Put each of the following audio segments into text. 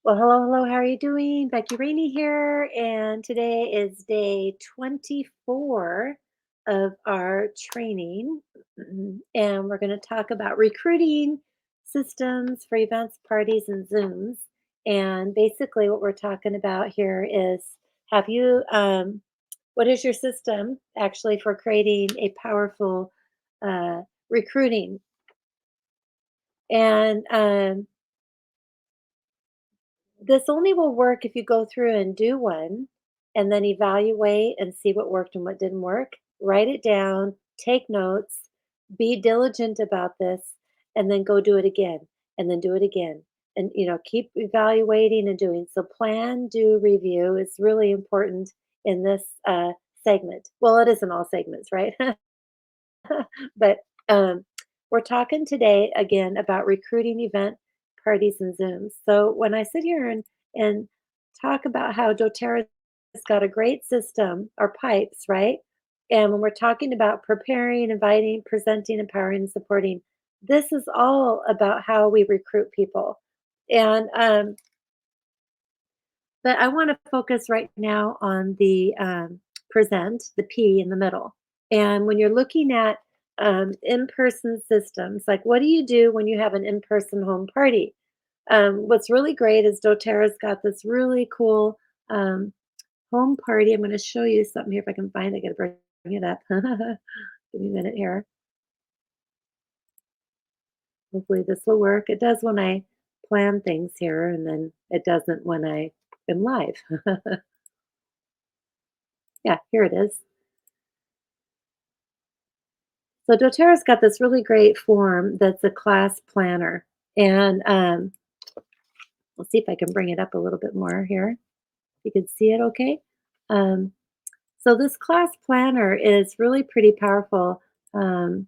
Well, hello, hello. How are you doing? Becky Raney here, and today is day 24 of our training, and we're going to talk about recruiting systems for events, parties, and Zooms. And basically, what we're talking about here is have you, what is your system actually for creating a powerful recruiting? And this only will work if you go through and do one and then evaluate and see what worked and what didn't work. Write it down, take notes, be diligent about this, and then go do it again and then do it again. And keep evaluating and doing. So plan, do, review is really important in this segment. Well, it isn't all segments, right? But we're talking today again about recruiting event parties and Zooms. So when I sit here and talk about how doTERRA's got a great system or pipes, right? And when we're talking about preparing, inviting, presenting, empowering, and supporting, this is all about how we recruit people. And but I want to focus right now on the present, the P in the middle. And when you're looking at in person systems, like what do you do when you have an in person home party? What's really great is doTERRA's got this really cool um, home party. I'm going to show you something here if I can find it. I got to bring it up. Give me a minute here. Hopefully, this will work. It does when I plan things here, and then it doesn't when I am live. Yeah, here it is. So doTERRA's got this really great form that's a class planner. And let's see if I can bring it up a little bit more here. You can see it okay. Um, so this class planner is really pretty powerful checklist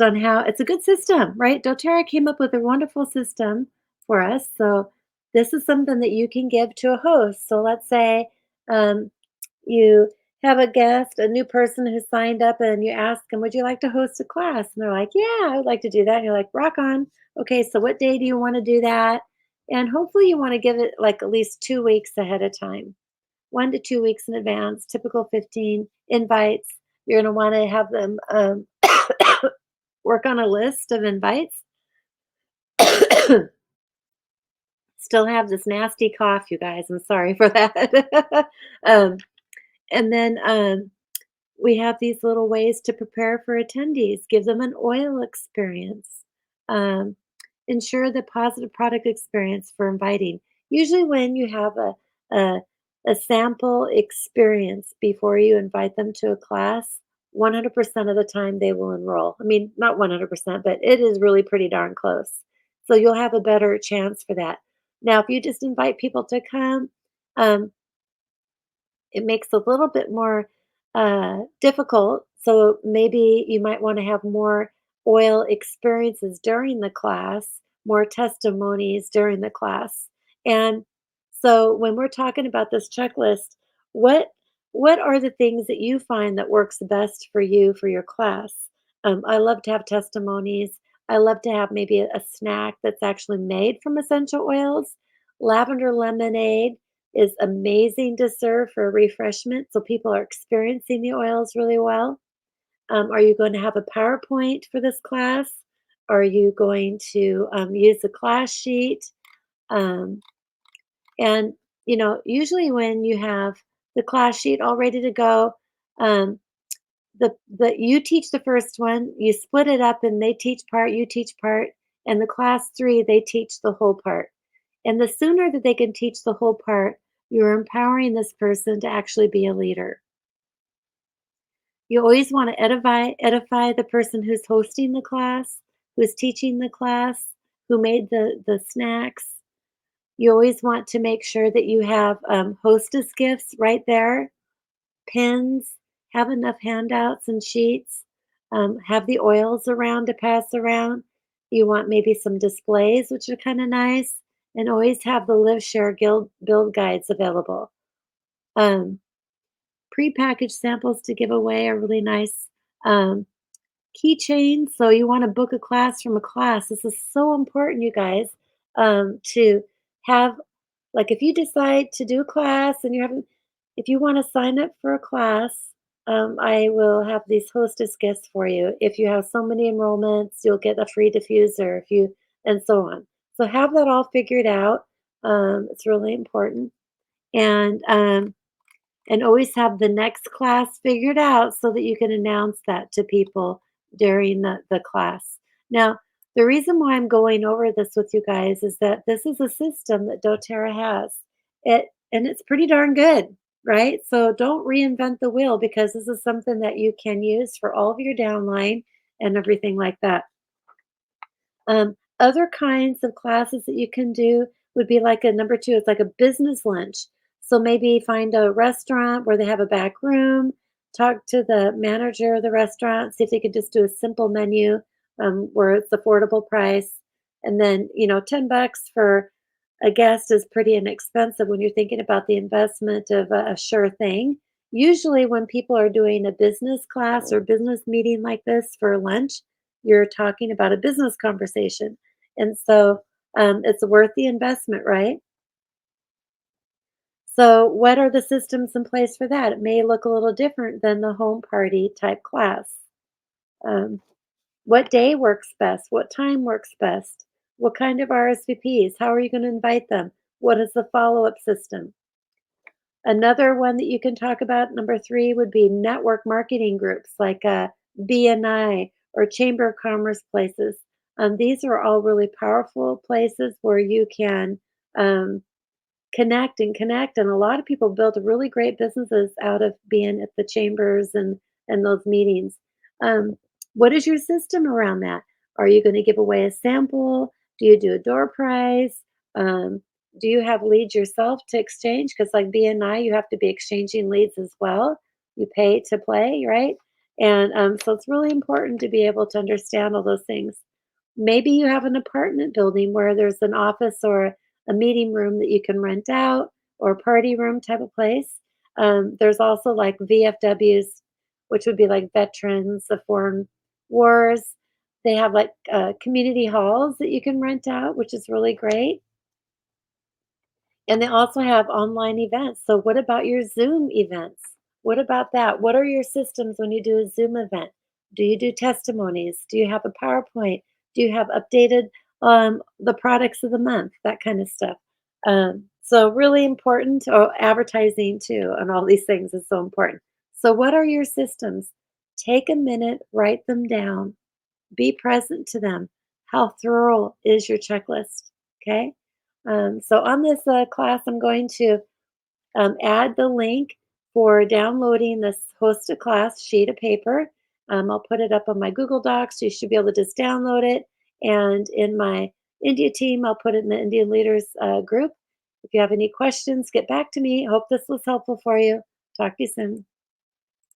on how it's a good system, right? doTERRA came up with a wonderful system for us. So this is something that you can give to a host. So let's say um, you have a guest, a new person who signed up, and you ask them, "Would you like to host a class?" And they're like, "Yeah, I would like to do that." And you're like, "Rock on." Okay, so what day do you want to do that? And hopefully, you want to give it like at least 2 weeks ahead of time, 1 to 2 weeks in advance, typical 15 invites. You're going to want to have them work on a list of invites. Still have this nasty cough, you guys. I'm sorry for that. um, and then we have these little ways to prepare for attendees, give them an oil experience, um, ensure the positive product experience for inviting. Usually, when you have a, a sample experience before you invite them to a class, 100% of the time they will enroll. I mean, not 100%, but it is really pretty darn close. So you'll have a better chance for that. Now, if you just invite people to come, um, it makes a little bit more difficult. So maybe you might want to have more oil experiences during the class, more testimonies during the class. And so when we're talking about this checklist, what what are the things that you find that works best for you for your class? I love to have testimonies. I love to have maybe a snack that's actually made from essential oils. Lavender lemonade is amazing to serve for refreshment, so people are experiencing the oils really well. Are you going to have a PowerPoint for this class? Are you going to use a class sheet? Um, and usually when you have the class sheet all ready to go, um, the you teach the first one, you split it up, and they teach part, you teach part, and the class three they teach the whole part. And the sooner that they can teach the whole part, you're empowering this person to actually be a leader. You always want to edify the person who's hosting the class, who's teaching the class, who made the snacks. You always want to make sure that you have hostess gifts right there, pins, have enough handouts and sheets, have the oils around to pass around. You want maybe some displays, which are kind of nice, and always have the Live Share Guild build guides available. Um, Prepackaged samples to give away are really nice. Um, Keychains, so you want to book a class from a class. This is so important, you guys. to have like, if you decide to do a class and you're having if you wanna sign up for a class, I will have these hostess gifts for you. If you have so many enrollments, you'll get a free diffuser if you and so on. So have that all figured out. It's really important. And, and always have the next class figured out so that you can announce that to people during the class. Now, the reason why I'm going over this with you guys is that this is a system that doTERRA has. It and it's pretty darn good, right? So don't reinvent the wheel because this is something that you can use for all of your downline and everything like that. Other kinds of classes that you can do would be like a number 2, it's like a business lunch. So maybe find a restaurant where they have a back room, talk to the manager of the restaurant, see if they could just do a simple menu where it's affordable price. And then, 10 bucks for a guest is pretty inexpensive when you're thinking about the investment of a sure thing. Usually, when people are doing a business class or business meeting like this for lunch, you're talking about a business conversation. And so it's worth the investment, right? So, what are the systems in place for that? It may look a little different than the home party type class. Um, what day works best? What time works best? What kind of RSVPs? How are you going to invite them? What is the follow up system? Another one that you can talk about, number 3, would be network marketing groups like BNI or Chamber of Commerce places. These are all really powerful places where you can um, connect, and a lot of people build really great businesses out of being at the chambers and those meetings. Um, what is your system around that? Are you going to give away a sample? Do you do a door prize? Um, do you have leads yourself to exchange? Because like BNI, you have to be exchanging leads as well. You pay to play, right? And so it's really important to be able to understand all those things. Maybe you have an apartment building where there's an office or a meeting room that you can rent out or a party room type of place. There's also like VFWs, which would be like veterans of foreign wars. They have like community halls that you can rent out, which is really great. And they also have online events. So, what about your Zoom events? What about that? What are your systems when you do a Zoom event? Do you do testimonies? Do you have a PowerPoint? Do you have updated the products of the month? That kind of stuff. So, really important. Oh, advertising too, and all these things is so important. So, what are your systems? Take a minute, write them down, be present to them. How thorough is your checklist? Okay. So on this class, I'm going to add the link for downloading this host a class sheet of paper. I'll put it up on my Google Docs. You should be able to just download it. And in my India team, I'll put it in the Indian Leaders group. If you have any questions, get back to me. Hope this was helpful for you. Talk to you soon.